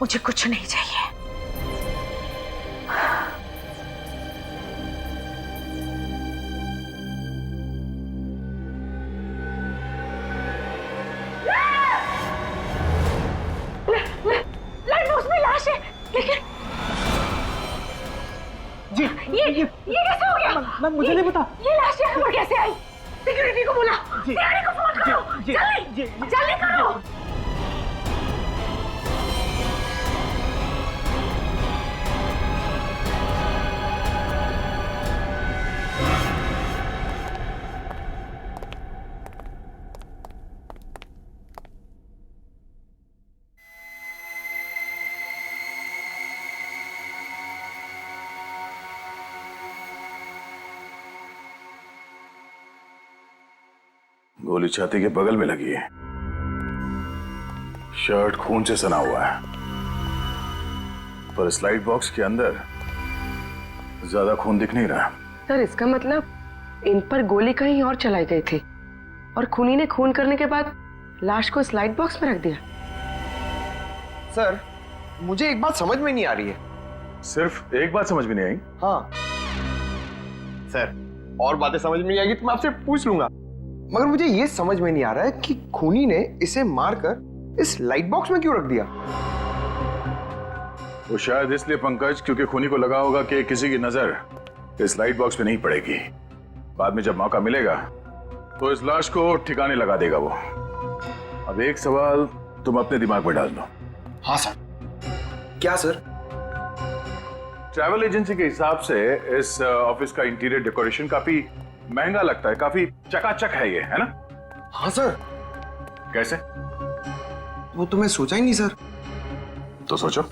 मुझे कुछ नहीं चाहिए। लाइट बॉक्स में लाश है, लेकिन जी ये कैसे हो गया? मैम मुझे नहीं पता। ये लाश यहाँ पर कैसे आई? सिक्योरिटी को बोला, सीआईडी को फोन करो, जल्दी जल्दी करो। गोली छाती के बगल में लगी है, शर्ट खून से सना हुआ है, पर स्लाइड बॉक्स के अंदर ज्यादा खून दिख नहीं रहा। सर इसका मतलब इन पर गोली कहीं और चलाई गई थी और खूनी ने खून करने के बाद लाश को स्लाइड बॉक्स में रख दिया। सर मुझे एक बात समझ में नहीं आ रही है। सिर्फ एक बात समझ में नहीं आई? हाँ सर, और बातें समझ में नहीं आएगी तो मैं आपसे पूछ लूंगा, मगर मुझे ये समझ में नहीं आ रहा है कि खूनी ने इसे मारकर इस लाइट बॉक्स में क्यों रख दिया। वो शायद इसलिए पंकज, क्योंकि खूनी को लगा होगा कि किसी की नजर इस लाइट बॉक्स पे नहीं पड़ेगी। बाद में जब मौका मिलेगा तो इस लाश को ठिकाने लगा देगा वो। अब एक सवाल तुम अपने दिमाग में डाल दो। हाँ सर। क्या सर? ट्रैवल एजेंसी के हिसाब से इस ऑफिस का इंटीरियर डेकोरेशन काफी महंगा लगता है, काफी चकाचक है ये, है ना? हाँ सर। कैसे? वो तो मैं सोचा ही नहीं सर। तो सोचो।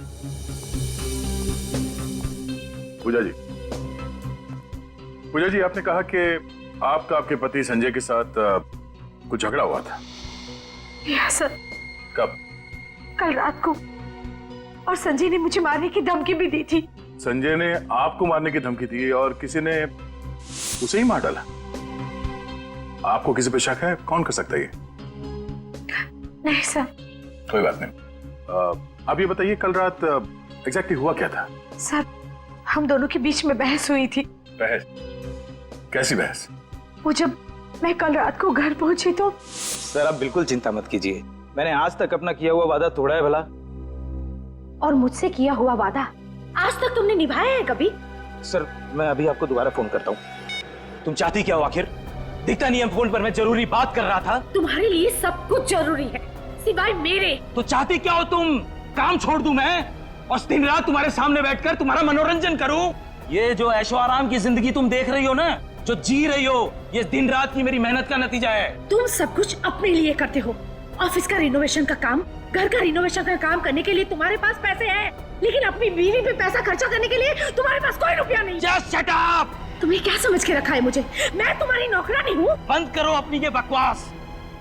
पूजा जी, आपने कहा कि आपका आपके पति संजय के साथ कुछ झगड़ा हुआ था। Yes sir. कब? कल रात को, और संजय ने मुझे मारने की धमकी भी दी थी। संजय ने आपको मारने की धमकी दी और किसी ने उसे ही मार डाला। आपको किसी पे शक है? कौन कर सकता है ये? नहीं सर। कोई बात नहीं। अब ये बताइए कल रात एग्जैक्टली हुआ क्या था? सर हम दोनों के बीच में बहस हुई थी। बहस? कैसी बहस? वो जब मैं कल रात को घर पहुंची तो। सर आप बिल्कुल चिंता मत कीजिए, मैंने आज तक अपना किया हुआ वादा तोड़ा है भला। और मुझसे किया हुआ वादा आज तक तुमने निभाया है कभी? सर मैं अभी आपको दोबारा फोन करता हूँ। तुम चाहती क्या हो आखिर? दिखता नहीं है फोन पर मैं जरूरी बात कर रहा था। तुम्हारे लिए सब कुछ जरूरी है सिवाय मेरे। तो चाहती क्या हो तुम? काम छोड़ दूं मैं और दिन रात तुम्हारे सामने बैठकर तुम्हारा मनोरंजन करूं? ये जो ऐशो आराम की जिंदगी तुम देख रही हो ना, जो जी रही हो, ये दिन रात की मेरी मेहनत का नतीजा है। तुम सब कुछ अपने लिए करते हो। ऑफिस का रिनोवेशन का काम, घर का रिनोवेशन का काम करने के लिए तुम्हारे पास पैसे हैं, लेकिन अपनी बीवी पे पैसा खर्चा करने के लिए तुम्हारे पास कोई रुपया नहीं। Just shut up! तुम्हें क्या समझ के रखा है मुझे? मैं तुम्हारी नौकरानी हूँ। बंद करो अपनी ये बकवास।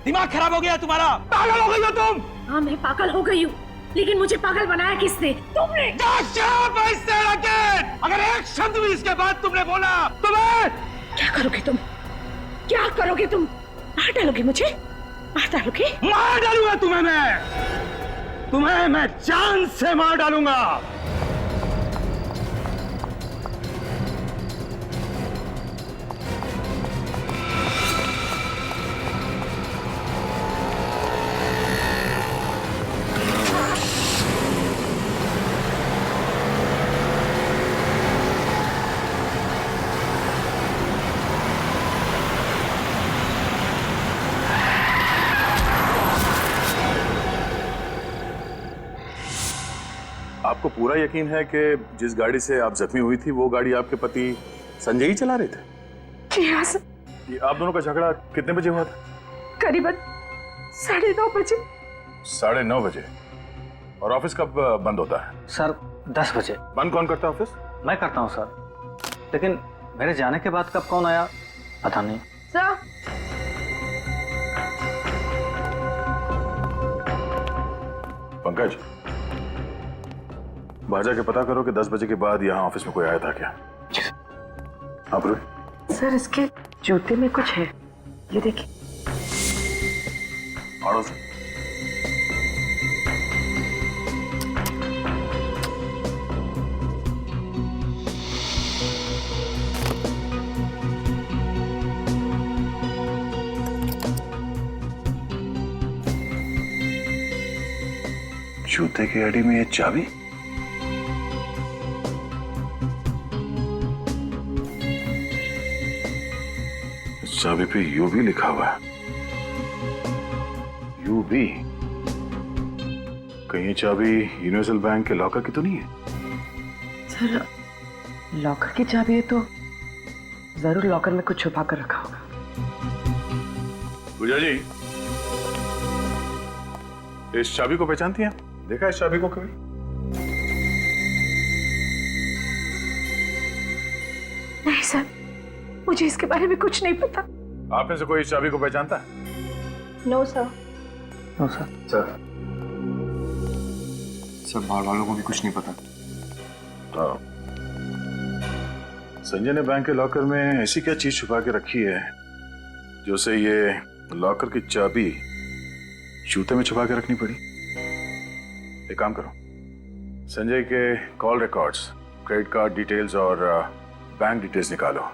दिमाग खराब हो गया तुम्हारा? पागल हो गई हो तुम? हाँ मैं पागल हो गई हूँ, लेकिन मुझे पागल बनाया किसने? तुमने। अगर एक शब्द भी इसके बाद तुमने बोला तो मैं क्या करोगे तुम? क्या करोगे तुम? मार डालोगे मुझे? मार डालोगे? मार डालूंगा तुम्हें मैं जान से मार डालूंगा। आपको पूरा यकीन है कि जिस गाड़ी से आप जख्मी हुई थी वो गाड़ी आपके पति संजय ही चला रहे थे? जी हाँ सर। ये आप दोनों का झगड़ा कितने बजे हुआ था? करीबन 9:30 बजे। 9:30 बजे? और ऑफिस कब बंद होता है? सर 10 बजे। बंद कौन करता है ऑफिस? मैं करता हूँ सर, लेकिन मेरे जाने के बाद कब कौन आया पता नहीं। सर पंकज, बाहर जाके पता करो कि 10 बजे के बाद यहाँ ऑफिस में कोई आया था क्या? हाँ प्रोहित। सर इसके जूते में कुछ है, ये देखिए। आड़ो से। जूते की अड़ी में ये चाबी? इस चाबी पे यू भी लिखा हुआ है। यू भी? कहीं ये चाबी यूनिवर्सल बैंक के लॉकर की तो नहीं है? सर, लॉकर की चाबी है तो जरूर लॉकर में कुछ छुपा कर रखा होगा। पूजा जी, इस चाबी को पहचानती हैं? देखा इस चाबी को कभी? नहीं सर, मुझे इसके बारे में कुछ नहीं पता। आप में से कोई इस चाबी को पहचानता है? No sir. No sir. Sir बाहर वालों को भी कुछ नहीं पता। हाँ। संजय ने बैंक के लॉकर में ऐसी क्या चीज छुपा के रखी है जो उसे ये लॉकर की चाबी जूते में छुपा के रखनी पड़ी? एक काम करो, संजय के call records, credit card details और बैंक डिटेल्स निकालो,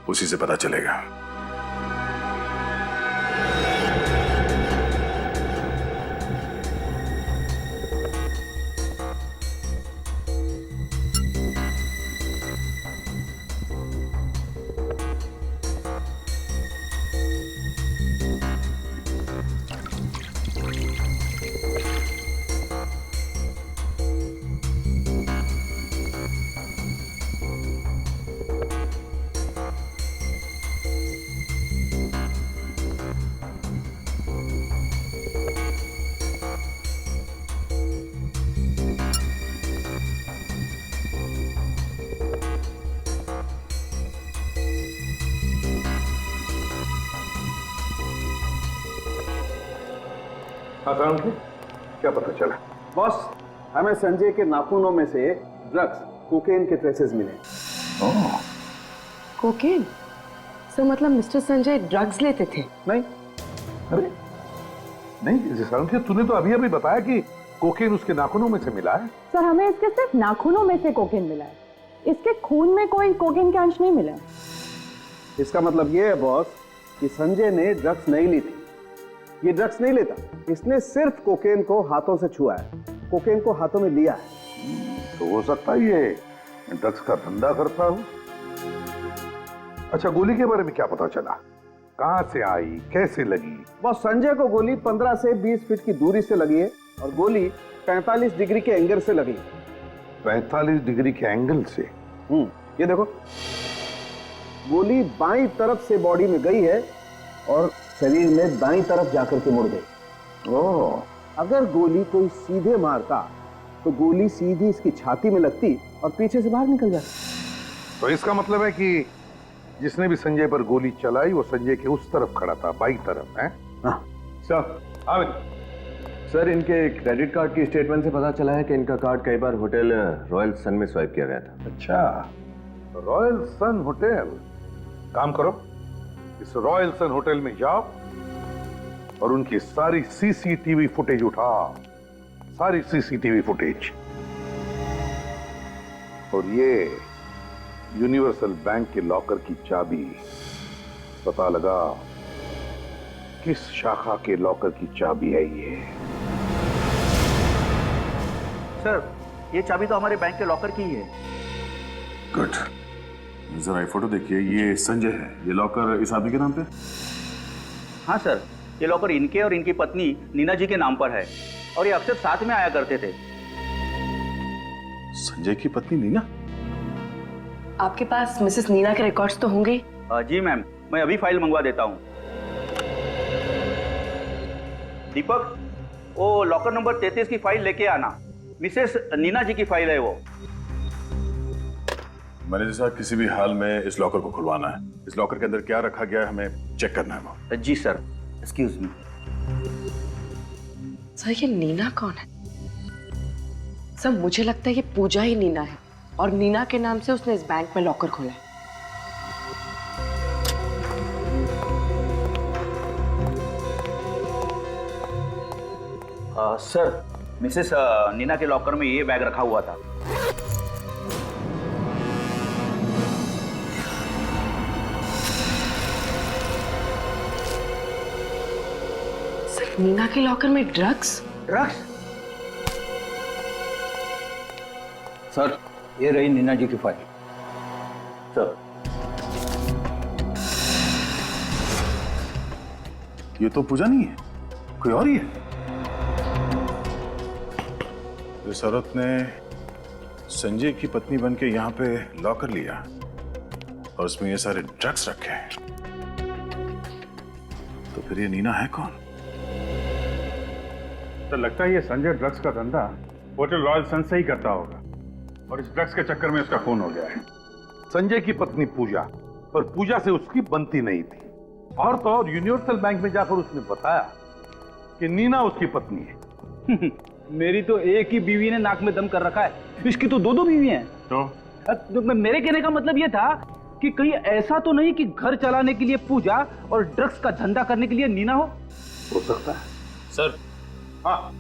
उसी से पता चलेगा। हाँ, क्या पता चला? बॉस, हमें संजय के नाखूनों में से ड्रग्स, कोकेन के ट्रेसेस मिले। कोकेन? सर, मतलब मिस्टर संजय ड्रग्स लेते थे? नहीं, अरे नहीं सारंगी, तूने तो अभी अभी बताया कि कोकेन उसके नाखूनों में से मिला है। सर, हमें इसके सिर्फ नाखूनों में से कोकेन मिला है, इसके खून में कोई कोकेन के अंश नहीं मिला है। इसका मतलब ये है बॉस कि संजय ने ड्रग्स नहीं ली थी। ये ड्रग्स नहीं लेता, इसने सिर्फ कोकेन को हाथों से छुआ है, कोकेन को हाथों में लिया है। तो हो सकता है ये ड्रग्स का धंधा करता हो। अच्छा, गोली के बारे में क्या पता चला? कहां से आई, कैसे लगी? बॉस, संजय को गोली 15 से 20 फीट की दूरी से लगी है और गोली 45 डिग्री के एंगल से लगी है। 45 डिग्री के एंगल से? ये देखो, गोली बाईं तरफ से बॉडी में गई है और शरीर में दाईं तरफ जाकर के मुड़ गई। ओह, अगर गोली कोई सीधे मारता तो गोली सीधी इसकी छाती में लगती और पीछे से बाहर निकल जाती। तो इसका मतलब है कि जिसने भी संजय पर गोली चलाई वो संजय के उस तरफ खड़ा था, बाईं तरफ है? हाँ सर, इनके क्रेडिट कार्ड की स्टेटमेंट से पता चला है कि इनका कार्ड कई बार होटल रॉयल सन में स्वाइप किया गया था। अच्छा, रॉयल सन होटल। काम करो, इस रॉयल सन होटल में जाओ और उनकी सारी सीसीटीवी फुटेज उठाओ, सारी सीसीटीवी फुटेज। और ये यूनिवर्सल बैंक के लॉकर की चाबी, पता लगा किस शाखा के लॉकर की चाबी है ये। सर, ये चाबी तो हमारे बैंक के लॉकर की ही है। गुड। जरा ये फोटो देखिए, ये संजय है, ये लॉकर इस आदमी के नाम पे? हाँ सर, ये लॉकर इनके और इनकी पत्नी नीना जी के नाम पर है और ये अक्सर साथ में आया करते थे। संजय की पत्नी नीना? आपके पास मिसेस नीना के रिकॉर्ड्स तो होंगे? जी मैम, मैं अभी फाइल मंगवा देता हूँ। दीपक, वो लॉकर नंबर 33 की फाइल लेके आना, मिसेस नीना जी की फाइल है वो। मैनेजर साहब, किसी भी हाल में इस लॉकर को खुलवाना है। इस लॉकर के अंदर क्या रखा गया है हमें चेक करना है वो। जी सर, एक्सक्यूज मी। सर, ये नीना कौन है? सर, मुझे लगता है ये पूजा ही नीना है और नीना के नाम से उसने इस बैंक में लॉकर खोला है। सर, मिसेस नीना के लॉकर में ये बैग रखा हुआ था। सर, नीना के लॉकर में ड्रग्स? ड्रग्स? सर, ये रही नीना जी की फाइल। सर, ये तो पूजा नहीं है, कोई और ही है। इस औरत ने संजय की पत्नी बनके यहाँ पे लॉकर लिया और उसमें ये सारे ड्रग्स रखे हैं। तो फिर ये नीना है कौन? तो लगता है ये संजय ड्रग्स का धंधा होटल रॉयल सन से ही करता होगा और इस ड्रग्स के चक्कर में उसका खून हो गया है। संजय की पत्नी पूजा, पर पूजा से उसकी बनती नहीं थी। और तो और यूनिवर्सल बैंक में जाकर उसने बताया कि नीना उसकी पत्नी है। मेरी तो एक ही बीवी ने नाक में दम कर रखा है, इसकी तो दो बीवी हैं। तो मेरे कहने का मतलब ये था कि कहीं ऐसा तो नहीं कि घर चलाने के लिए पूजा और ड्रग्स का धंधा करने के लिए नीना हो सकता है। सर, हाँ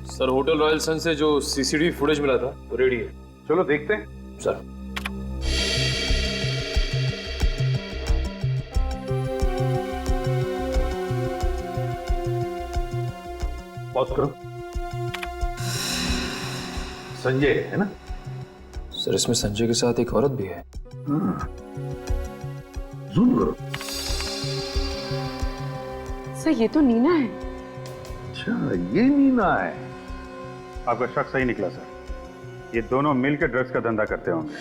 सर, होटल रॉयल सन से जो सीसीटीवी फुटेज मिला था वो रेडी है। चलो देखते हैं। सर, पॉज करो। संजय है ना? सर, इसमें संजय के साथ एक औरत भी है। जूम करो। सर, ये तो नीना है। अच्छा, ये नीना है। आपका शक सही निकला सर, ये दोनों मिलकर ड्रग्स का धंधा करते होंगे।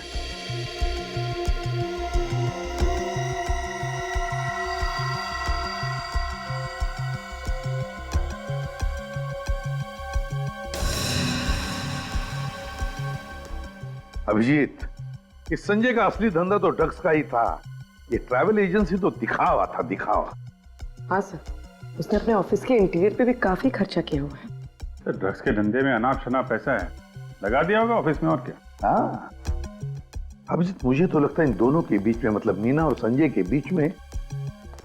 अभिजीत, इस संजय का असली धंधा तो ड्रग्स का ही था। ये ट्रैवल एजेंसी तो दिखावा था, दिखावा। हाँ सर, उसने अपने ऑफिस के इंटीरियर पे भी काफी खर्चा किया हुआ है। तो ड्रग्स के धंधे में अनाप शनाप पैसा है, लगा दिया होगा ऑफिस में, और क्या। हाँ अभिजीत, मुझे तो लगता है इन दोनों के बीच में, मतलब नीना और संजय के बीच में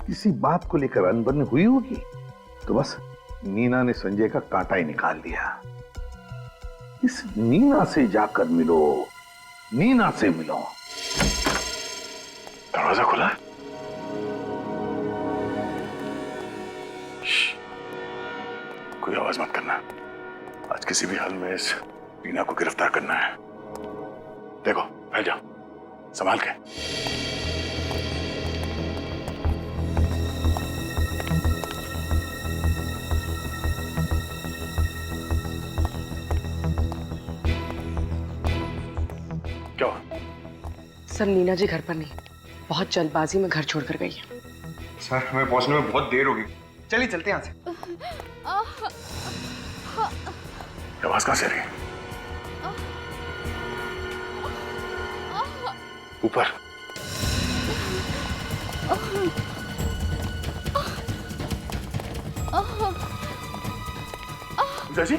किसी बात को लेकर अनबन हुई होगी। तो बस नीना ने संजय का कांटा ही निकाल दिया। इस नीना से जाकर मिलो, नीना से मिलो। दरवाजा खुला है। कोई आवाज मत करना। आज किसी भी हाल में इस नीना को गिरफ्तार करना है। देखो, फैल जाओ, संभाल के। क्या? सर, नीना जी घर पर नहीं, बहुत जल्दबाजी में घर छोड़कर गई है। सर, हमें पहुंचने में बहुत देर होगी। चलिए चलते हैं यहाँ से। आवाज कहां से आ रही है? ऊपर। जी,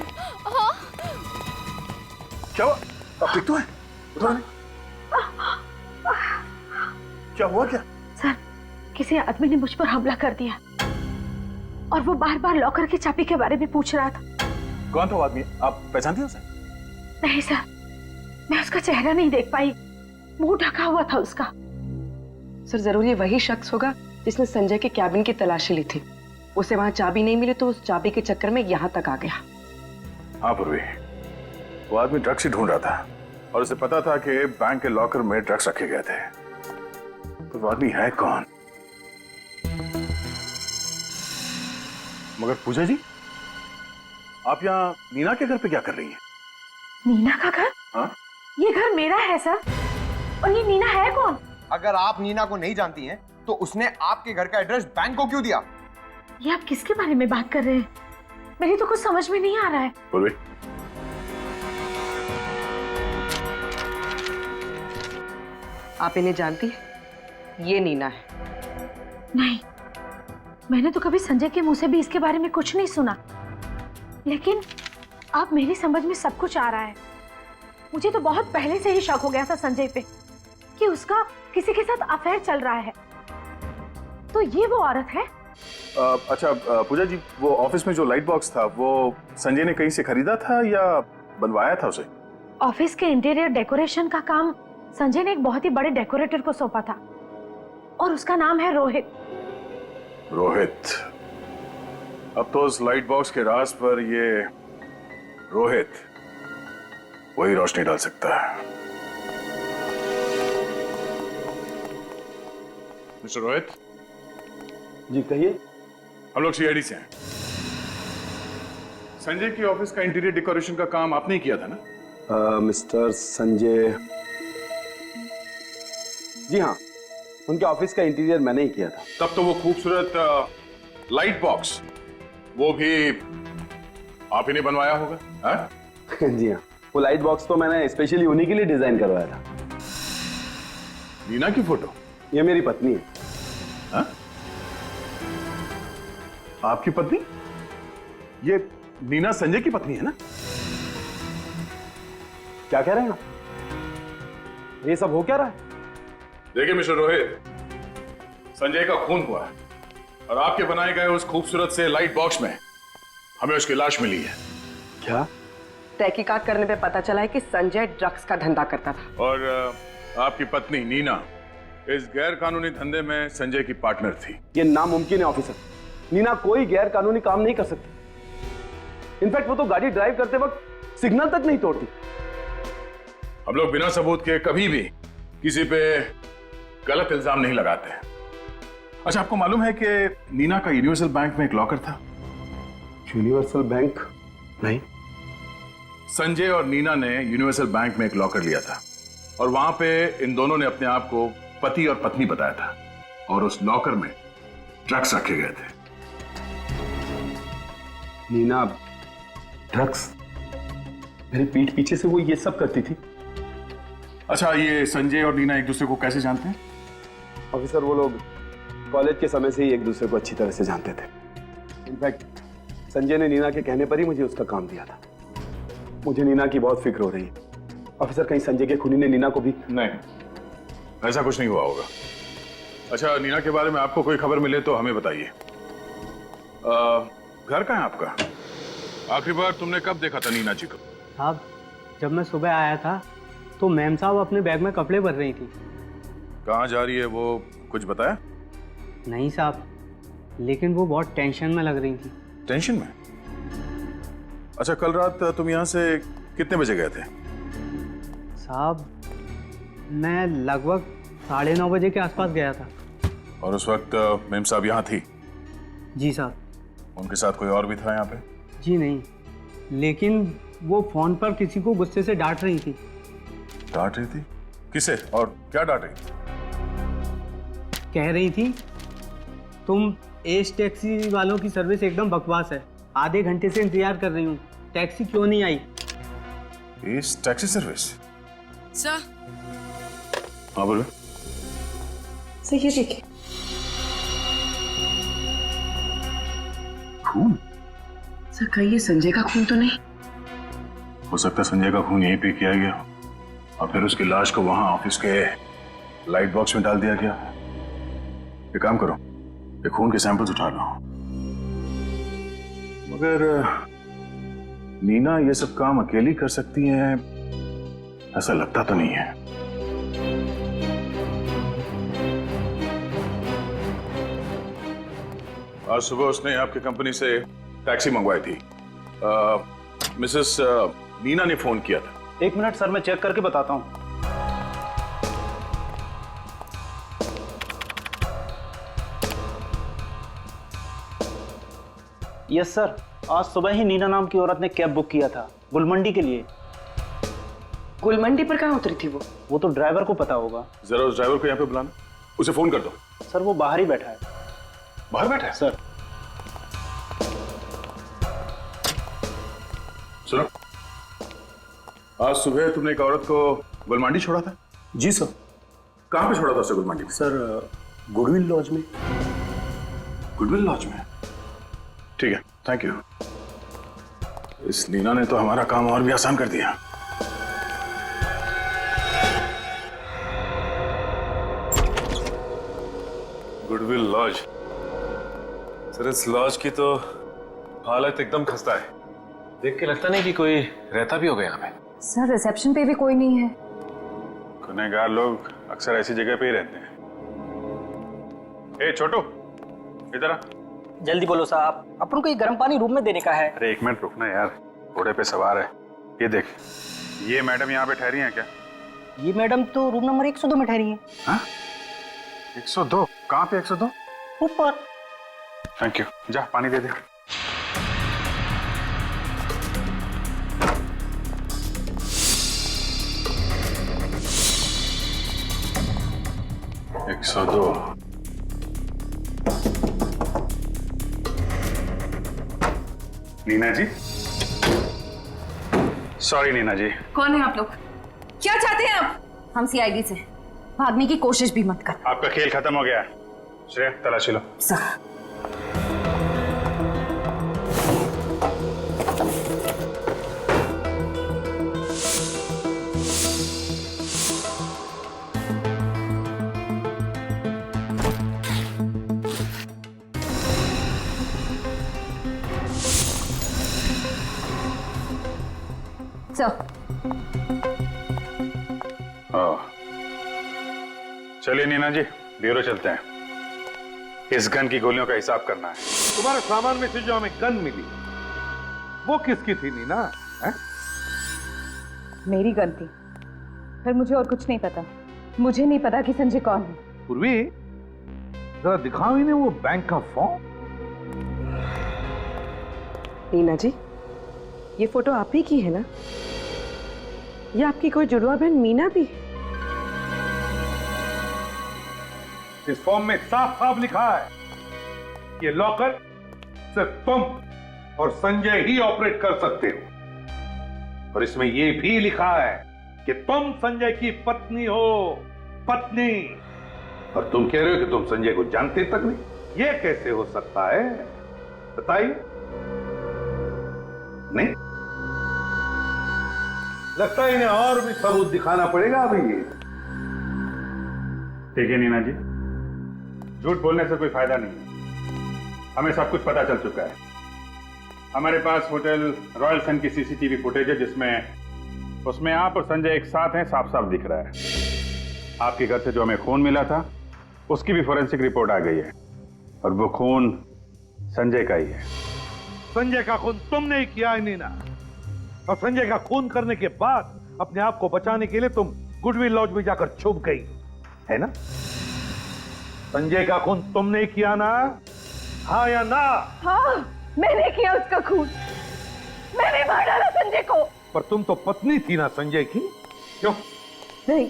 क्या हुआ? आप ठीक तो हैं? क्या हुआ? क्या? सर, किसी आदमी ने मुझ पर हमला कर दिया और वो बार बार लॉकर की चाबी के बारे में पूछ रहा था। कौन था वो आदमी? आप पहचानती हो उसे? नहीं सर, मैं उसका चेहरा नहीं देख पाई, मुंह ढका हुआ था उसका। सर, जरूर ये वही शख्स होगा जिसने संजय के कैबिन की तलाशी ली थी। उसे वहां चाबी नहीं मिली तो उस चाबी के चक्कर में यहाँ तक आ गया। हाँ पूर्वी, वो आदमी ड्रग्स ही ढूंढ रहा था और उसे पता था कि बैंक के लॉकर में ड्रग्स रखे गए थे। तो वो आदमी है कौन? मगर पूजा जी, आप यहाँ नीना के घर पे क्या कर रही हैं? नीना का घर? हाँ? ये घर मेरा है सर। और ये नीना है कौन? अगर आप नीना को नहीं जानती हैं, तो उसने आपके घर का एड्रेस बैंक को क्यों दिया? ये आप किसके बारे में बात कर रहे हैं? मेरी तो कुछ समझ में नहीं आ रहा है। पूर्वी, आप इन्हें जानती हैं? ये नीना है। नहीं, मैंने तो कभी संजय के मुंह से भी इसके बारे में कुछ नहीं सुना। लेकिन अब मेरी समझ में सब कुछ आ रहा है। मुझे तो बहुत पहले से ही शक हो गया था संजय पे कि उसका किसी के साथ अफेयर चल रहा है। तो ये वो औरत है? अच्छा पूजा जी, वो ऑफिस में जो लाइट बॉक्स था वो संजय ने कहीं से खरीदा था या बनवाया था उसे? ऑफिस के इंटीरियर डेकोरेशन का काम संजय ने एक बहुत ही बड़े डेकोरेटर को सौंपा था और उसका नाम है रोहित। रोहित? अब तो उस लाइट बॉक्स के राज पर ये रोहित वही रोशनी डाल सकता है। मिस्टर रोहित। जी कहिए। हम लोग सीआईडी से हैं। संजय की ऑफिस का इंटीरियर डेकोरेशन का काम आपने ही किया था ना? मिस्टर संजय, जी हाँ, उनके ऑफिस का इंटीरियर मैंने ही किया था। तब तो वो खूबसूरत लाइट बॉक्स वो भी आप ही ने बनवाया होगा? हाँ? जी हाँ, वो लाइट बॉक्स तो मैंने स्पेशली उन्हीं के लिए डिजाइन करवाया था। नीना की फोटो? ये मेरी पत्नी है। हाँ? आपकी पत्नी? ये नीना संजय की पत्नी है ना? क्या कह रहे हैं आप? ये सब हो क्या रहा है? देखिए मिस्टर रोहित, संजय का खून हुआ है और आपके बनाए गए उस खूबसूरत से लाइट बॉक्स में हमें उसकी लाश मिली है। क्या? तहकीकात करने पे पता चला है कि संजय ड्रग्स का धंधा करता था और आपकी पत्नी नीना इस गैर कानूनी धंधे में संजय की पार्टनर थी। ये नामुमकिन है ऑफिसर। नीना कोई गैर कानूनी काम नहीं कर सकती। इनफैक्ट वो तो गाड़ी ड्राइव करते वक्त सिग्नल तक नहीं तोड़ती। हम लोग बिना सबूत के कभी भी किसी पे गलत इल्जाम नहीं लगाते। अच्छा, आपको मालूम है कि नीना का यूनिवर्सल बैंक में एक लॉकर था? Universal bank? नहीं। संजय और नीना ने यूनिवर्सल बैंक में एक लॉकर लिया था और वहां पे इन दोनों ने अपने आप को पति और पत्नी बताया था और उस लॉकर में ड्रग्स रखे गए थे। नीना ड्रग्स? मेरे पीठ पीछे से वो ये सब करती थी? अच्छा, ये संजय और नीना एक दूसरे को कैसे जानते हैं? ऑफिसर, वो लोग कॉलेज के समय से ही एक दूसरे को अच्छी तरह से जानते थे। इनफैक्ट संजय ने नीना के कहने पर ही मुझे उसका काम दिया था। मुझे नीना की बहुत फिक्र हो रही है। ऑफिसर, कहीं संजय के खूनी ने नीना को भी? नहीं, ऐसा कुछ नहीं हुआ होगा। अच्छा, नीना के बारे में आपको कोई खबर मिले तो हमें बताइए। घर कहाँ है आपका? आखिरी बार तुमने कब देखा था नीना जी को? साहब, जब मैं सुबह आया था तो मैम साहब अपने बैग में कपड़े भर रही थी। कहाँ जा रही है वो कुछ बताया? नहीं साहब, लेकिन वो बहुत टेंशन में लग रही थी। टेंशन में? अच्छा, कल रात तुम यहाँ से कितने बजे गए थे? साहब, मैं लगभग 9:30 बजे के आसपास गया था। और उस वक्त मैम साहब यहाँ थी? जी साहब। उनके साथ कोई और भी था यहाँ पे? जी नहीं, लेकिन वो फोन पर किसी को गुस्से से डांट रही थी। डांट रही थी? किसे और क्या डांट रही थी? कह रही थी, तुम एस टैक्सी वालों की सर्विस एकदम बकवास है। आधे घंटे से इंतजार कर रही हूँ, टैक्सी क्यों नहीं आई? S taxi service? सर। हाँ बोलो। सर ये देखिए। खून? सर कहीं ये संजय का खून तो नहीं? हो सकता है संजय का खून यहीं पे किया गया और फिर उसकी लाश को वहां ऑफिस के लाइट बॉक्स में डाल दिया गया। एक काम करो, ये खून के सैंपल्स उठा लो। मगर नीना ये सब काम अकेली कर सकती है ऐसा लगता तो नहीं है। आज सुबह उसने आपकी कंपनी से टैक्सी मंगवाई थी। मिसेस नीना ने फोन किया था। 1 मिनट सर, मैं चेक करके बताता हूँ। यस सर, आज सुबह ही नीना नाम की औरत ने कैब बुक किया था गुलमंडी के लिए। गुलमंडी पर कहाँ उतरी थी वो? वो तो ड्राइवर को पता होगा। जरा उस ड्राइवर को यहाँ पे बुलाना, उसे फोन कर दो। सर वो बाहर ही बैठा है। बाहर बैठा है? सर सुनो, आज सुबह तुमने एक औरत को गुलमंडी छोड़ा था? जी सर। कहाँ पे छोड़ा था उसे गुलमंडी में? सर गुडविल लॉज में। गुडविल लॉज में? ठीक है, थैंक यू। इस नीना ने तो हमारा काम और भी आसान कर दिया। Goodwill lodge? सर इस लॉज की तो हालत एकदम खस्ता है। देख के लगता नहीं कि कोई रहता भी होगा यहाँ पे। सर रिसेप्शन पे भी कोई नहीं है। गुनहगार लोग अक्सर ऐसी जगह पे ही रहते हैं। ए छोटू, इधर आ। जल्दी बोलो साहब, अपन को ये गर्म पानी रूम में देने का है। अरे 1 मिनट रुकना यार, घोड़े पे सवार है। ये देख, ये मैडम यहाँ पे ठहरी हैं क्या? ये मैडम तो रूम नंबर 102 में ठहरी है। हाँ? 102? कहाँ पे 102? ऊपर। Thank you. जा पानी दे दे। एक 102। नीना जी, सॉरी नीना जी। कौन है आप लोग? क्या चाहते हैं आप? हम सीआईडी से। भागने की कोशिश भी मत कर। आपका खेल खत्म हो गया है। श्रेया, तलाशी लो। सर। चलिए नीना जी, ब्यूरो चलते हैं। इस गन की गोलियों का हिसाब करना है। तुम्हारे सामान में से जो हमें गन मिली वो किसकी थी नीना? है? मेरी गन थी। फिर मुझे और कुछ नहीं पता। मुझे नहीं पता कि संजय कौन है। पूर्वी, जरा दिखाओ इन्हें वो बैंक का फॉर्म। नीना जी, ये फोटो आप ही की है ना? ये आपकी कोई जुड़वा बहन मीना भी? इस फॉर्म में साफ साफ लिखा है ये लॉकर सिर्फ तुम और संजय ही ऑपरेट कर सकते हो। और इसमें ये भी लिखा है कि तुम संजय की पत्नी हो। पत्नी। और तुम कह रहे हो कि तुम संजय को जानते तक नहीं। ये कैसे हो सकता है बताइए? नहीं, लगता है इन्हें और भी सबूत दिखाना पड़ेगा अभी। ठीक है नीना जी, झूठ बोलने से कोई फायदा नहीं है। हमें सब कुछ पता चल चुका है। हमारे पास होटल रॉयल सन की सीसीटीवी फुटेज है जिसमें उसमें आप और संजय एक साथ हैं, साफ साफ दिख रहा है। आपके घर से जो हमें खून मिला था उसकी भी फोरेंसिक रिपोर्ट आ गई है और वो खून संजय का ही है। संजय का खून तुमने ही किया है नीना। और संजय का खून करने के बाद अपने आप को बचाने के लिए तुम गुडविल लॉज में जाकर छुप गई है ना? संजय का खून तुमने किया ना? हाँ या ना? हाँ, मैंने किया उसका खून। मैंने मार डाला संजय को। पर तुम तो पत्नी थी ना संजय की? क्यों? नहीं,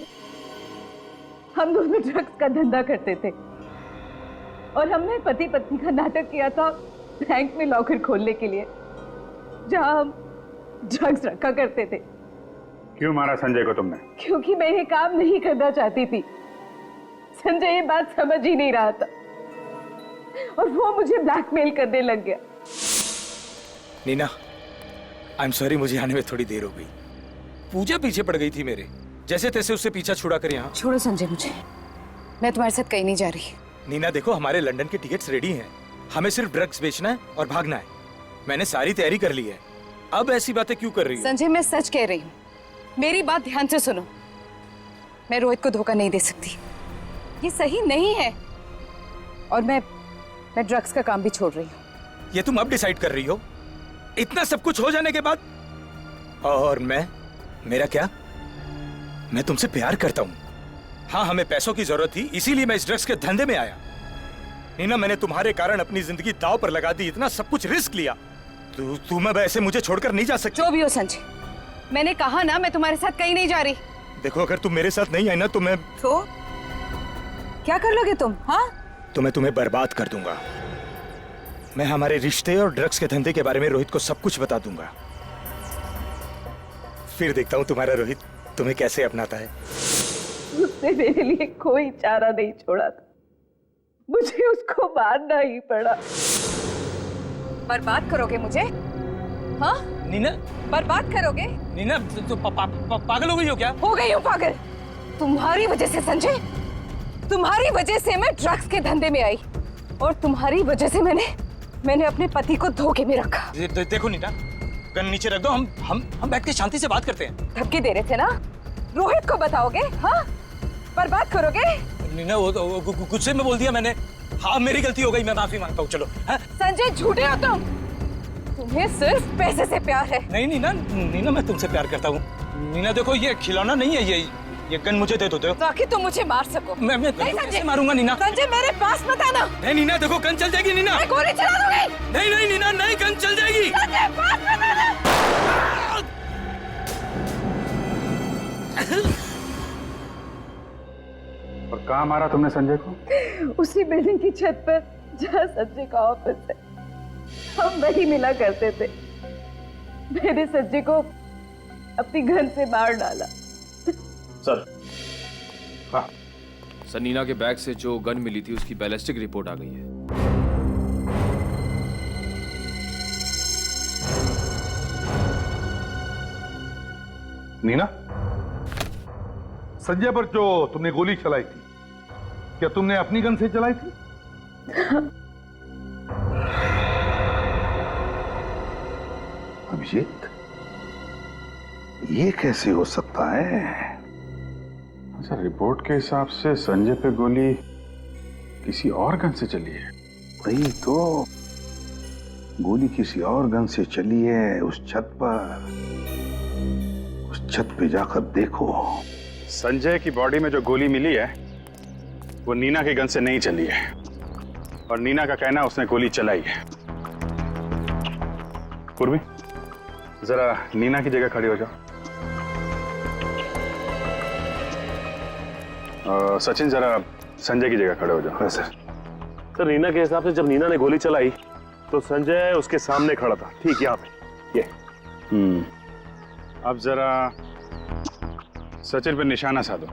हम दोनों ड्रग्स का धंधा करते थे और हमने पति पत्नी का नाटक किया था बैंक में लॉकर खोलने के लिए जहां हम ड्रग्स रखा करते थे। क्यों मारा संजय को तुमने? क्योंकि मैं ये काम नहीं करना चाहती थी। संजय ये बात समझ ही नहीं रहा था और वो मुझे ब्लैकमेल करने लग गया। नीना, आई एम सॉरी, मुझे आने में थोड़ी देर हो गई। पूजा पीछे पड़ गई थी मेरे, जैसे तैसे उससे पीछा छुड़ा कर यहाँ। छोड़ो संजय मुझे, मैं तुम्हारे साथ कहीं नहीं जा रही। नीना देखो, हमारे लंदन के टिकट्स रेडी हैं। हमें सिर्फ ड्रग्स बेचना है और भागना है। मैंने सारी तैयारी कर ली है। अब ऐसी बातें क्यों कर रही हो? संजय, मैं सच कह रही हूँ, मेरी बात ध्यान से सुनो। मैं रोहित को धोखा नहीं दे सकती, ये सही नहीं है। और मैं ड्रग्स का काम भी छोड़ रही हूँ। ये तुम अब डिसाइड कर रही हो, इतना सब कुछ हो जाने के बाद? और मेरा क्या? मैं तुमसे प्यार करता हूँ। हाँ, हमें पैसों की जरूरत थी, इसीलिए मैं इस ड्रग्स के धंधे में आया। नीना, मैंने तुम्हारे कारण अपनी जिंदगी दांव पर लगा दी, इतना सब कुछ रिस्क लिया। तुम अब ऐसे मुझे छोड़कर नहीं जा सकती। जो भी हो संजय, मैंने कहा ना मैं तुम्हारे साथ कहीं नहीं जा रही। देखो, अगर तुम मेरे साथ नहीं आई ना तो क्या कर लोगे तुम? हाँ, तो मैं तुम्हें बर्बाद कर दूंगा। मैं हमारे रिश्ते और ड्रग्स के धंधे के बारे में रोहित को सब कुछ बता दूंगा। फिर देखता हूँ तुम्हारा रोहित तुम्हें कैसे अपनाता है। उसने मेरे लिए कोई चारा नहीं छोड़ा था, मुझे उसको मारना ही पड़ा। बर्बाद करोगे मुझे? हाँ नीना, बर्बाद करोगे? नीना, तो पागल हो गई हो क्या? हो गई हूँ पागल, तुम्हारी वजह से संजय। तुम्हारी वजह से मैं ड्रग्स के धंधे में आई और तुम्हारी वजह से मैंने अपने पति को धोखे में रखा। देखो नीना, गन नीचे रख दो, हम बैठ के शांति से बात करते हैं। धमकी दे रहे थे ना? रोहित को बताओगे? हाँ, बर्बाद करोगे? नीना, वो गुस्से में बोल दिया मैंने। हाँ, मेरी गलती हो गई, मैं माफी मांगता हूँ। चलो। संजय, झूठे हो तुम्हें सिर्फ पैसे से प्यार है। नहीं नीना, मैं तुमसे प्यार करता हूँ। नीना देखो, ये खिलौना नहीं है, ये गन मुझे दे दो। ताकि तुम मुझे मार सको। मैं नहीं कैसे मारूंगा नीना? संजय मेरे पास मत आना। नहीं नीना देखो, गन चल जाएगी नीना। मैं गोली चला दूंगी। नहीं नहीं नीना, नहीं, गन चल जाएगी। संजय पास मत आना। और कहाँ मारा तुमने संजय को? उसी बिल्डिंग की छत पर जहाँ संजय का ऑफिस है, हम वही मिला करते थे। मैंने संजय को अपनी गन से मार डाला। सर। हाँ सर, नीना के बैग से जो गन मिली थी उसकी बैलिस्टिक रिपोर्ट आ गई है। नीना, संजय पर जो तुमने गोली चलाई थी, क्या तुमने अपनी गन से चलाई थी? अभिजीत, ये कैसे हो सकता है? सर, रिपोर्ट के हिसाब से संजय पे गोली किसी और गन से चली है। वही तो, गोली किसी और गन से चली है उस छत पर। उस छत पे जाकर देखो। संजय की बॉडी में जो गोली मिली है वो नीना के गन से नहीं चली है, और नीना का कहना उसने गोली चलाई है। पूर्वी, जरा नीना की जगह खड़ी हो जाओ। सचिन, जरा संजय की जगह खड़े हो जाओ। हाँ सर। सर, नीना के हिसाब से जब नीना ने गोली चलाई तो संजय उसके सामने खड़ा था, ठीक यहाँ पे। ये अब जरा सचिन पे निशाना साधो।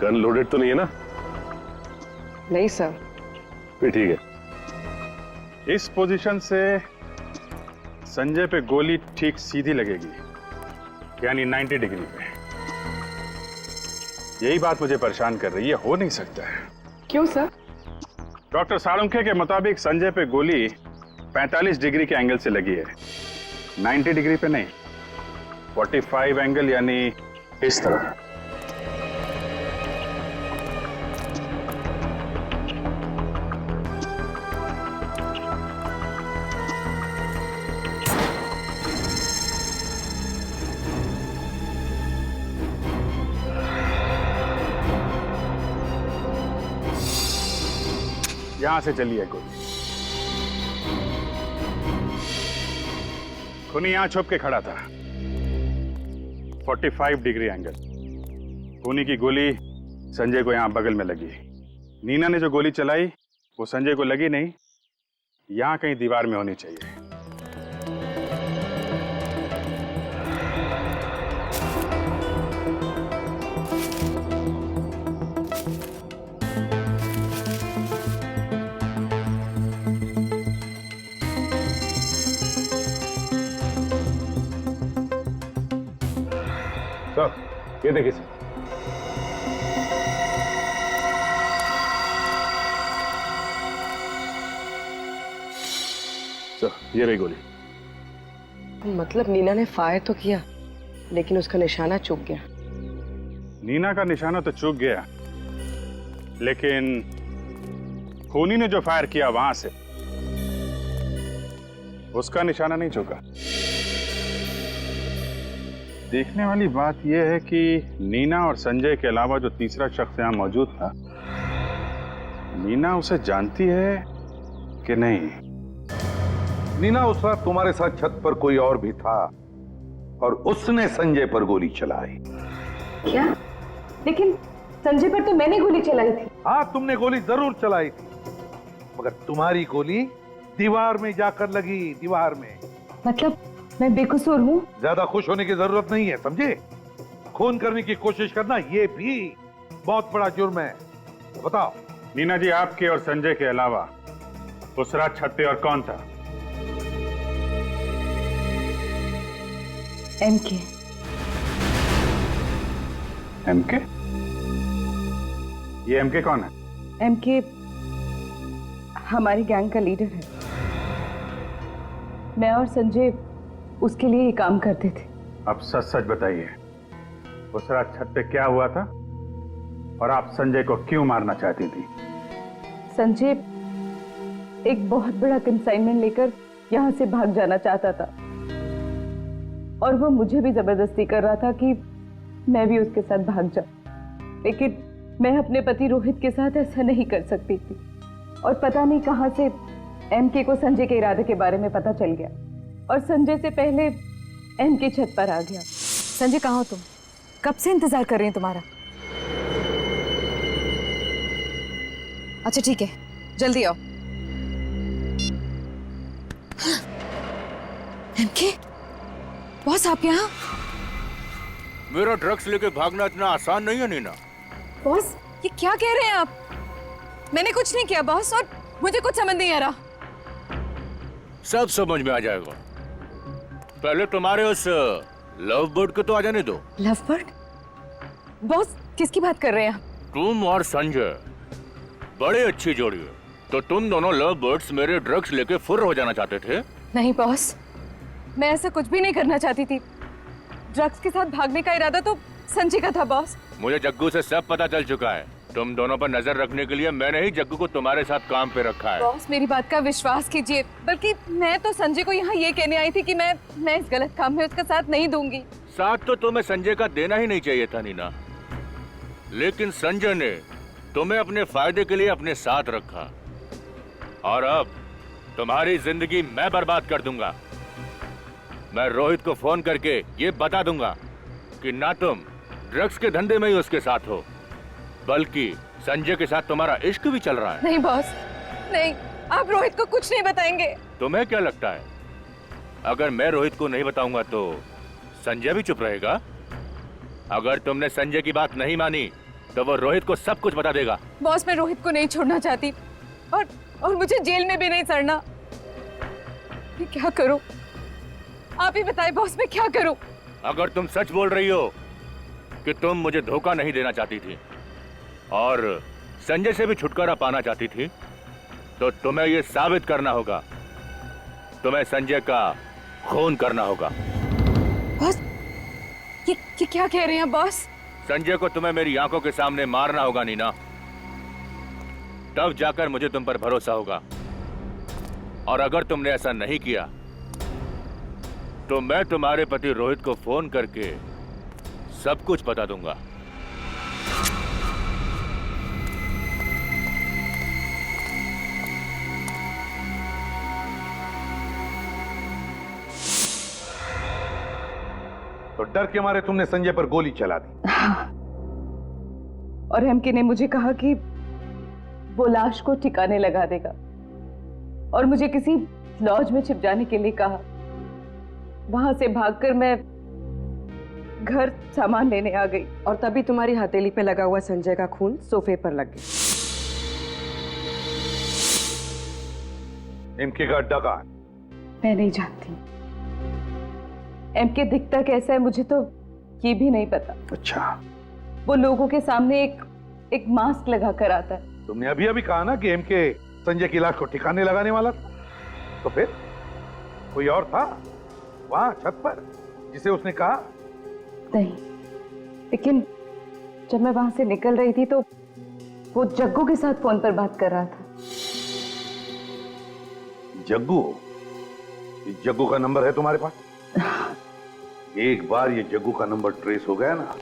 गन लोडेड तो नहीं है ना? नहीं सर। फिर ठीक है। इस पोजीशन से संजय पे गोली ठीक सीधी लगेगी, यानी 90 डिग्री पे। यही बात मुझे परेशान कर रही है। हो नहीं सकता है। क्यों सर? डॉक्टर साळुंखे के मुताबिक संजय पे गोली 45 डिग्री के एंगल से लगी है, 90 डिग्री पे नहीं। 45 एंगल, यानी इस तरह। यहां से चली है गोली। खूनी यहां छुप के खड़ा था, 45 डिग्री एंगल। खूनी की गोली संजय को यहां बगल में लगी। नीना ने जो गोली चलाई वो संजय को लगी नहीं, यहां कहीं दीवार में होनी चाहिए। सर, ये देखिए सर। सर, ये रही गोली। मतलब नीना ने फायर तो किया, लेकिन उसका निशाना चूक गया। नीना का निशाना तो चूक गया, लेकिन खूनी ने जो फायर किया वहां से उसका निशाना नहीं चूका। देखने वाली बात यह है कि नीना और संजय के अलावा जो तीसरा शख्स यहां मौजूद था, नीना उसे जानती है कि नहीं? नीना, उस रात तुम्हारे साथ छत पर कोई और भी था और उसने संजय पर गोली चलाई। क्या? लेकिन संजय पर तो मैंने गोली चलाई थी। हाँ, तुमने गोली जरूर चलाई थी, मगर तुम्हारी गोली दीवार में जाकर लगी, दीवार में। मतलब मैं बेकसूर हूँ? ज्यादा खुश होने की जरूरत नहीं है, समझे? खून करने की कोशिश करना ये भी बहुत बड़ा जुर्म है। तो बताओ नीना जी, आपके और संजय के अलावा उस रात छत पे और कौन था? एमके। एमके? ये एमके कौन है? एमके हमारी गैंग का लीडर है। मैं और संजय उसके लिए ही काम करते थे। अब सच सच बताइए, उस रात छत पे क्या हुआ था और आप संजय को क्यों मारना चाहती थी? संजय एक बहुत बड़ा कंसाइनमेंट लेकर यहाँ से भाग जाना चाहता था। और वो मुझे भी जबरदस्ती कर रहा था कि मैं भी उसके साथ भाग जाऊं, लेकिन मैं अपने पति रोहित के साथ ऐसा नहीं कर सकती थी। और पता नहीं कहां से एमके को संजय के इरादे के बारे में पता चल गया और संजय से पहले एमके छत पर आ गया। संजय कहाँ हो तुम? कब से इंतजार कर रही हूँ तुम्हारा। अच्छा ठीक है, जल्दी आओ। एमके, बॉस आप यहाँ? मेरा ड्रग्स लेके भागना इतना आसान नहीं है नीना। बॉस ये क्या कह रहे हैं आप? मैंने कुछ नहीं किया बॉस, और मुझे कुछ समझ नहीं आ रहा। सब समझ में आ जाएगा। पहले तुम्हारे उस लव बर्ड को तो आ जाने दो। Love bird? बॉस किसकी बात कर रहे हैं आप? तुम और संजय बड़े अच्छी जोड़ी है, तो तुम दोनों लव बर्ड्स मेरे ड्रग्स लेके फुर्र हो जाना चाहते थे? नहीं बॉस, मैं ऐसा कुछ भी नहीं करना चाहती थी। ड्रग्स के साथ भागने का इरादा तो संजय का था बॉस। मुझे जग्गू से सब पता चल चुका है। तुम दोनों पर नजर रखने के लिए मैंने ही जग्गू को तुम्हारे साथ काम पे रखा है। बॉस मेरी बात का विश्वास कीजिए, बल्कि मैं तो संजय को यहाँ ये कहने आई थी कि मैं इस गलत काम में उसका साथ नहीं दूंगी। साथ तो तुम्हें संजय का देना ही नहीं चाहिए था नीना, लेकिन संजय ने तुम्हें अपने फायदे के लिए अपने साथ रखा, और अब तुम्हारी जिंदगी मैं बर्बाद कर दूंगा। मैं रोहित को फोन करके ये बता दूंगा कि ना तुम ड्रग्स के धंधे में ही उसके साथ हो, बल्कि संजय के साथ तुम्हारा इश्क भी चल रहा है। नहीं बॉस, नहीं, आप रोहित को कुछ नहीं बताएंगे। तुम्हें क्या लगता है, अगर मैं रोहित को नहीं बताऊंगा तो संजय भी चुप रहेगा? अगर तुमने संजय की बात नहीं मानी तो वो रोहित को सब कुछ बता देगा। बॉस मैं रोहित को नहीं छोड़ना चाहती, और मुझे जेल में भी नहीं सड़ना। मैं क्या करूं? आप ही बताएं बॉस, मैं क्या करूं? अगर तुम सच बोल रही हो कि तुम मुझे धोखा नहीं देना चाहती थी और संजय से भी छुटकारा पाना चाहती थी, तो तुम्हें यह साबित करना होगा, तुम्हें संजय का खून करना होगा। बॉस ये क्या कह रहे हैं बॉस? संजय को तुम्हें मेरी आंखों के सामने मारना होगा नीना, तब जाकर मुझे तुम पर भरोसा होगा। और अगर तुमने ऐसा नहीं किया तो मैं तुम्हारे पति रोहित को फोन करके सब कुछ बता दूंगा। तो डर के मारे तुमने संजय पर गोली चला दी। और एमके ने मुझे कहा कि वो लाश को ठिकाने लगा देगा और मुझे किसी लॉज में छिप जाने के लिए कहा। वहां से भागकर मैं घर सामान लेने आ गई, और तभी तुम्हारी हथेली पे लगा हुआ संजय का खून सोफे पर लग गया। एमके का अड्डा कहाँ है? मैं नहीं जानती। एमके दिखता कैसा है मुझे तो ये भी नहीं पता। अच्छा, वो लोगों के सामने एक मास्क लगा कर आता है। तुमने अभी अभी कहा ना कि एमके संजय की लाश को ठिकाने लगाने वाला था, तो फिर कोई और था वहां छत पर जिसे उसने कहा? नहीं, लेकिन जब मैं वहां से निकल रही थी तो वो जग्गू के साथ फोन पर बात कर रहा था। जग्गू? जग्गू का नंबर है तुम्हारे पास? एक बार ये जग्गू का नंबर ट्रेस हो गया ना,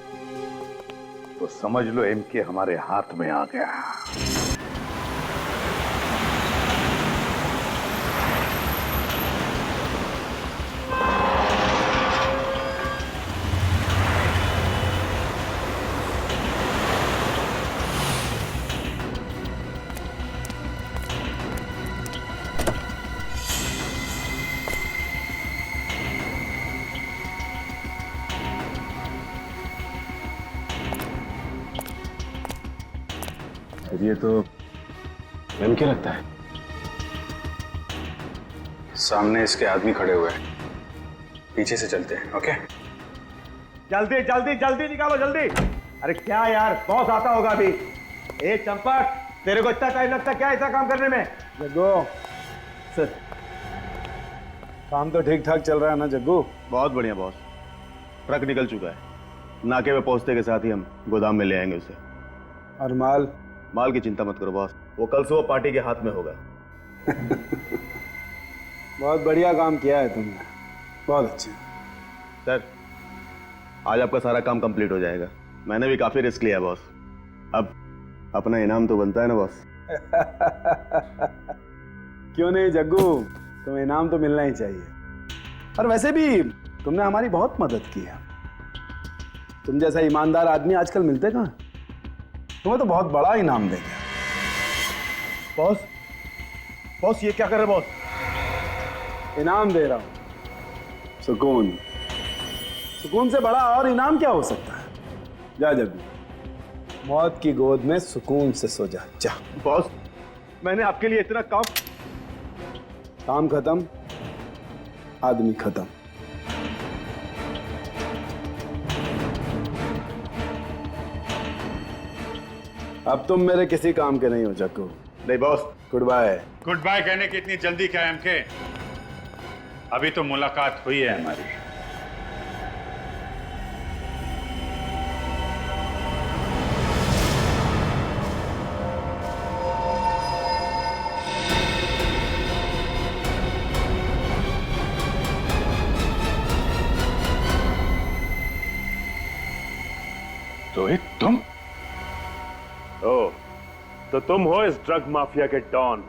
तो समझ लो एमके हमारे हाथ में आ गया। ये तो एमके लगता है। सामने इसके आदमी खड़े हुए हैं, पीछे से चलते हैं। ओके, जल्दी जल्दी जल्दी निकालो जल्दी। अरे क्या यार, बॉस आता होगा अभी। ए चंपक, तेरे को इतना टाइम लगता क्या ऐसा काम करने में? जग्गू सर, काम तो ठीक ठाक चल रहा है ना जग्गू? बहुत बढ़िया बॉस, ट्रक निकल चुका है, नाके में पहुंचते के साथ ही हम गोदाम में ले आएंगे उसे। और माल? माल की चिंता मत करो बॉस, वो कल सुबह पार्टी के हाथ में होगा। बहुत बढ़िया काम किया है तुमने, बहुत अच्छा। सर, आज आपका सारा काम कंप्लीट हो जाएगा। मैंने भी काफी रिस्क लिया बॉस। अब अपना इनाम तो बनता है ना बॉस। क्यों नहीं जग्गू, तुम्हें इनाम तो मिलना ही चाहिए। और वैसे भी तुमने हमारी बहुत मदद की है। तुम जैसा ईमानदार आदमी आजकल मिलते कहाँ? तुम्हें तो बहुत बड़ा इनाम देंगे। बॉस, बॉस ये क्या कर रहे बॉस? इनाम दे रहा हूं, सुकून। सुकून से बड़ा और इनाम क्या हो सकता है? जा जग्गू, मौत की गोद में सुकून से सो जा। जा बॉस, मैंने आपके लिए इतना काम खत्म, आदमी खत्म। अब तुम मेरे किसी काम के नहीं हो जग्गू। नहीं boss. Goodbye. Goodbye कहने की इतनी जल्दी क्या है एमके? अभी तो मुलाकात हुई है हमारी। रोहित, तुम? ओ, तो तुम हो इस ड्रग माफिया के डॉन?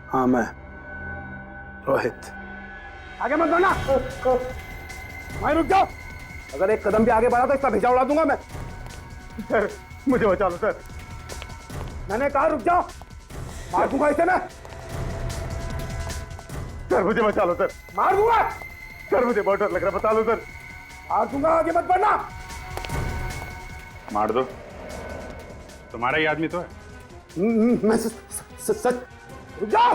हाँ मैं रोहित। आगे मत बढ़ना। वहीं रुक जाओ। अगर एक कदम भी आगे बढ़ा तो इसका भेजा उड़ा दूंगा मैं। सर मुझे बचा लो सर। मैंने कहा रुक जाओ, मार दूंगा इसे मैं। सर मुझे बचा लो सर। मार दूंगा सर, मुझे बहुत डर लग रहा है, बता लो सर। मार दूंगा, आगे मत बढ़ना। मार दो, तुम्हारा ही आदमी तो है। मैं सच। रुक जाओ।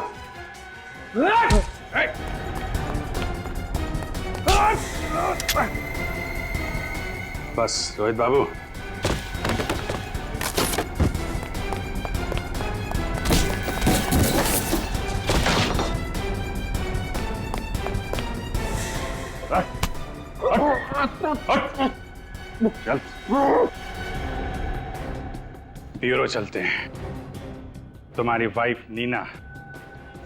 बस रोहित बाबू, चल ब्यूरो चलते हैं। तुम्हारी वाइफ नीना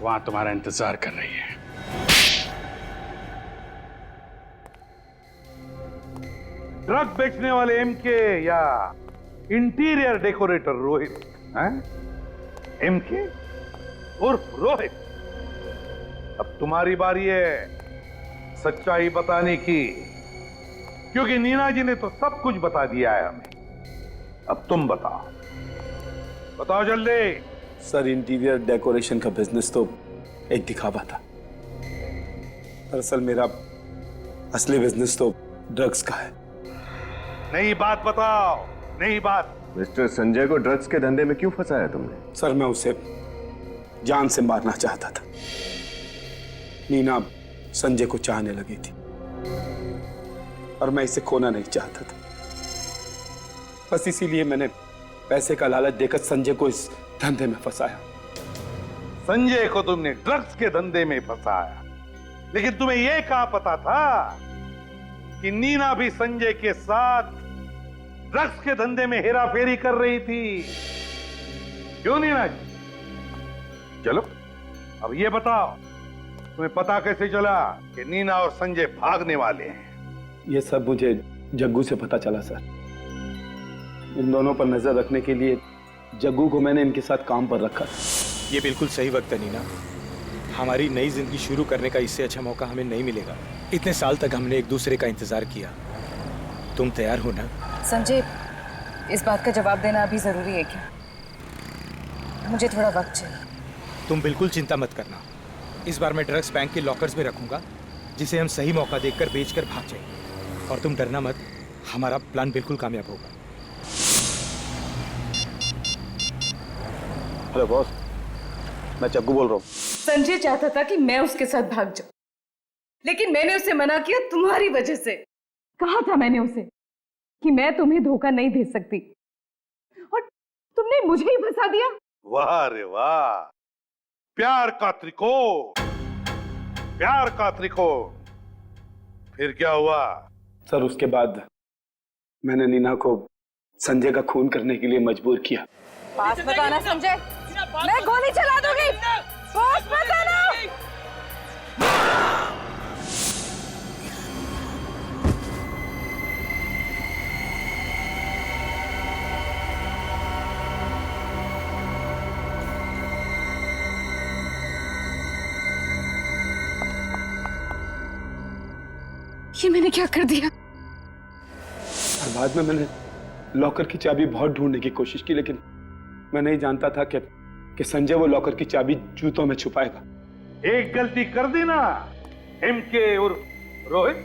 वहां तुम्हारा इंतजार कर रही है। ड्रग बेचने वाले एमके या इंटीरियर डेकोरेटर रोहित? एमके उर्फ रोहित, अब तुम्हारी बारी है सच्चाई बताने की, क्योंकि नीना जी ने तो सब कुछ बता दिया है हमें। अब तुम बताओ, बताओ जल्दी। सर, इंटीरियर डेकोरेशन का बिजनेस तो एक दिखावा था। दरअसल मेरा असली बिजनेस तो ड्रग्स का है। नई बात बताओ, नई बात। मिस्टर संजय को ड्रग्स के धंधे में क्यों फंसाया तुमने? सर, मैं उसे जान से मारना चाहता था। नीना संजय को चाहने लगी थी और मैं इसे खोना नहीं चाहता था। बस इसीलिए मैंने पैसे का लालच देकर संजय को इस धंधे में फंसाया। संजय को तुमने ड्रग्स के धंधे में फंसाया, लेकिन तुम्हें यह कहाँ पता था कि नीना भी संजय के साथ ड्रग्स के धंधे में हेराफेरी कर रही थी? क्यों नीना जी? चलो अब ये बताओ, तुम्हें पता कैसे चला कि नीना और संजय भागने वाले हैं? ये सब मुझे जग्गू से पता चला सर। इन दोनों पर नजर रखने के लिए जग्गू को मैंने इनके साथ काम पर रखा। ये बिल्कुल सही वक्त है नीना। हमारी नई जिंदगी शुरू करने का इससे अच्छा मौका हमें नहीं मिलेगा। इतने साल तक हमने एक दूसरे का इंतजार किया। तुम तैयार हो ना? संजय, इस बात का जवाब देना अभी जरूरी है क्या? मुझे थोड़ा वक्त चाहिए। तुम बिल्कुल चिंता मत करना। इस बार मैं ड्रग्स बैंक के लॉकर्स में रखूंगा, जिसे हम सही मौका देखकर बेचकर भाग जाएंगे। और तुम डरना मत, हमारा प्लान बिल्कुल कामयाब होगा। हेलो बॉस, मैं जग्गू बोल रहा हूँ। संजय चाहता था कि मैं उसके साथ भाग जाऊं, लेकिन मैंने उसे मना किया तुम्हारी वजह से। कहा था मैंने उसे कि मैं तुम्हें धोखा नहीं दे सकती, और तुमने मुझे ही फंसा दिया। वाह रे वाह, प्यार का त्रिकोण, प्यार का त्रिकोण। फिर क्या हुआ? सर, उसके बाद मैंने नीना को संजय का खून करने के लिए मजबूर किया। पास मत आना संजय, मैं गोली चला दूंगी। पास मत आना। ये मैंने क्या कर दिया? और बाद में मैंने लॉकर की चाबी बहुत ढूंढने की कोशिश की, लेकिन मैं नहीं जानता था कि संजय वो लॉकर की चाबी जूतों में छुपाएगा। एक गलती कर दी ना एमके और रोहित,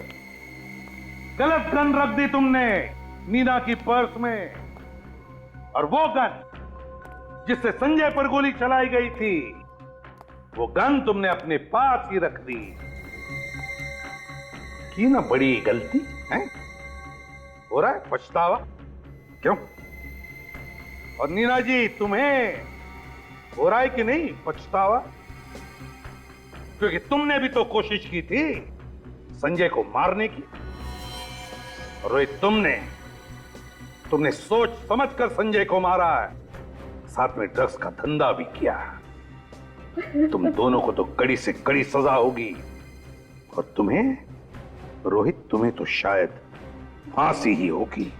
गलत गन रख दी तुमने नीना की पर्स में, और वो गन जिससे संजय पर गोली चलाई गई थी वो गन तुमने अपने पास ही रख दी। की ना बड़ी गलती है, हो रहा है पछतावा क्यों? और नीना जी तुम्हें हो रहा है कि नहीं पछतावा? क्योंकि तुमने भी तो कोशिश की थी संजय को मारने की, और रोहित तुमने सोच समझकर संजय को मारा है, साथ में ड्रग्स का धंधा भी किया। तुम दोनों को तो कड़ी से कड़ी सजा होगी, और तुम्हें रोहित, तुम्हें तो शायद फांसी ही होगी।